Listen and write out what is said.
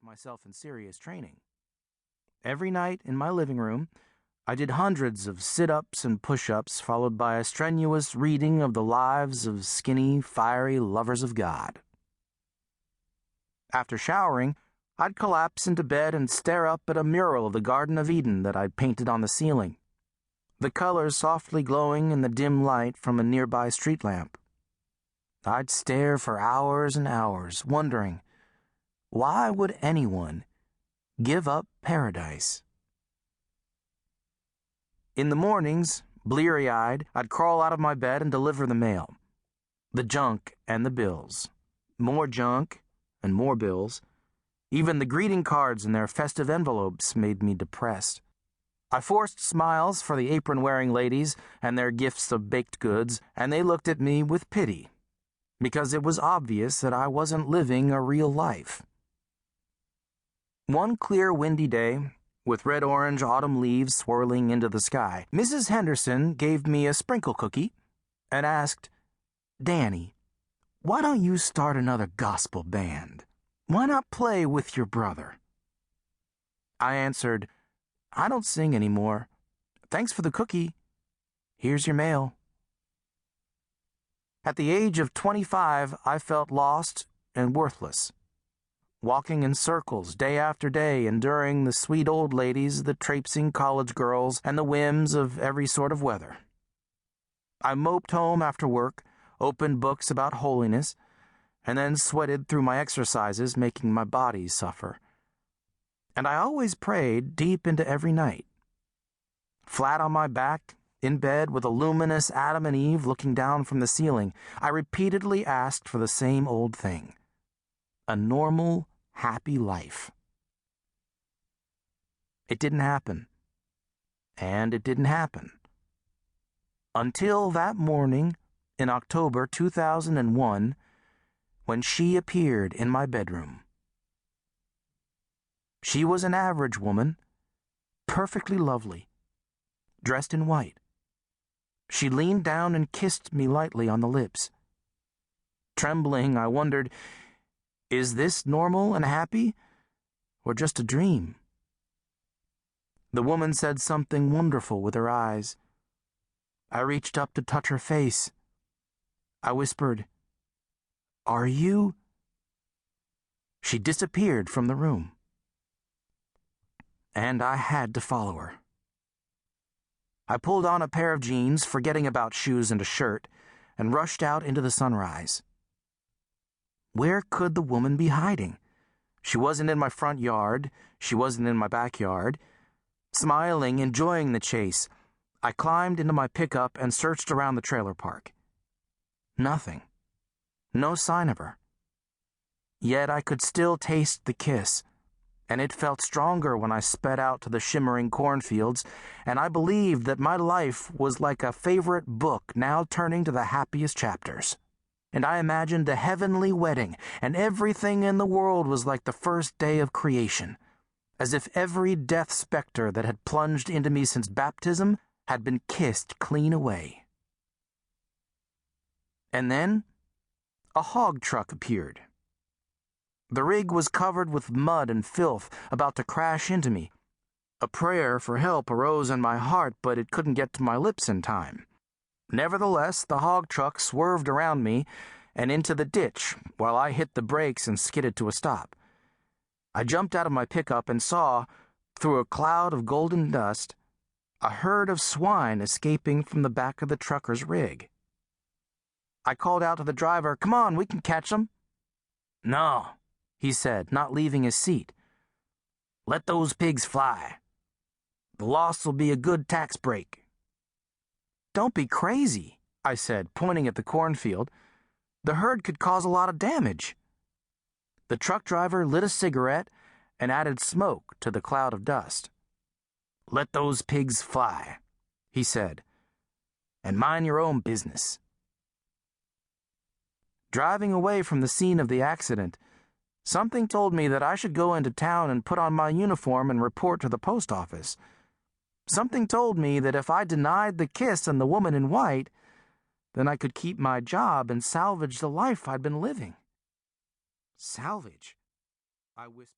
put myself in serious training. Every night in my living room, I did hundreds of sit-ups and push-ups, followed by a strenuous reading of the lives of skinny, fiery lovers of God. After showering, I'd collapse into bed and stare up at a mural of the Garden of Eden that I'd painted on the ceiling, the colors softly glowing in the dim light from a nearby street lamp. I'd stare for hours and hours, wondering, why would anyone give up paradise? In the mornings, bleary-eyed, I'd crawl out of my bed and deliver the mail. The junk and the bills. More junk and more bills. Even the greeting cards in their festive envelopes made me depressed. I forced smiles for the apron-wearing ladies and their gifts of baked goods, and they looked at me with pity, because it was obvious that I wasn't living a real life. One clear, windy day, with red-orange autumn leaves swirling into the sky, Mrs. Henderson gave me a sprinkle cookie and asked, "Danny, why don't you start another gospel band? Why not play with your brother?" I answered, "I don't sing anymore. Thanks for the cookie. Here's your mail." At the age of 25, I felt lost and worthless, walking in circles day after day, enduring the sweet old ladies, the traipsing college girls, and the whims of every sort of weather. I moped home after work, opened books about holiness, and then sweated through my exercises, making my body suffer. And I always prayed deep into every night. Flat on my back, in bed with a luminous Adam and Eve looking down from the ceiling, I repeatedly asked for the same old thing: a normal, happy life. It didn't happen. And it didn't happen. Until that morning in October 2001, when she appeared in my bedroom. She was an average woman, perfectly lovely, dressed in white. She leaned down and kissed me lightly on the lips. Trembling, I wondered, is this normal and happy, or just a dream? The woman said something wonderful with her eyes. I reached up to touch her face. I whispered, "Are you?" She disappeared from the room, and I had to follow her. I pulled on a pair of jeans, forgetting about shoes and a shirt, and rushed out into the sunrise. Where could the woman be hiding? She wasn't in my front yard. She wasn't in my backyard. Smiling, enjoying the chase, I climbed into my pickup and searched around the trailer park. Nothing. No sign of her. Yet I could still taste the kiss, and it felt stronger when I sped out to the shimmering cornfields, and I believed that my life was like a favorite book now turning to the happiest chapters. And I imagined a heavenly wedding, and everything in the world was like the first day of creation, as if every death specter that had plunged into me since baptism had been kissed clean away. And then a hog truck appeared. The rig was covered with mud and filth, about to crash into me. A prayer for help arose in my heart, but it couldn't get to my lips in time. Nevertheless, the hog truck swerved around me and into the ditch while I hit the brakes and skidded to a stop. I jumped out of my pickup and saw, through a cloud of golden dust, a herd of swine escaping from the back of the trucker's rig. I called out to the driver, "Come on, we can catch them." "No," he said, not leaving his seat. "Let those pigs fly. The loss will be a good tax break." "Don't be crazy," I said, pointing at the cornfield. "The herd could cause a lot of damage." The truck driver lit a cigarette and added smoke to the cloud of dust. "Let those pigs fly," he said, "and mind your own business." Driving away from the scene of the accident, something told me that I should go into town and put on my uniform and report to the post office. Something told me that if I denied the kiss and the woman in white, then I could keep my job and salvage the life I'd been living. Salvage? I whispered.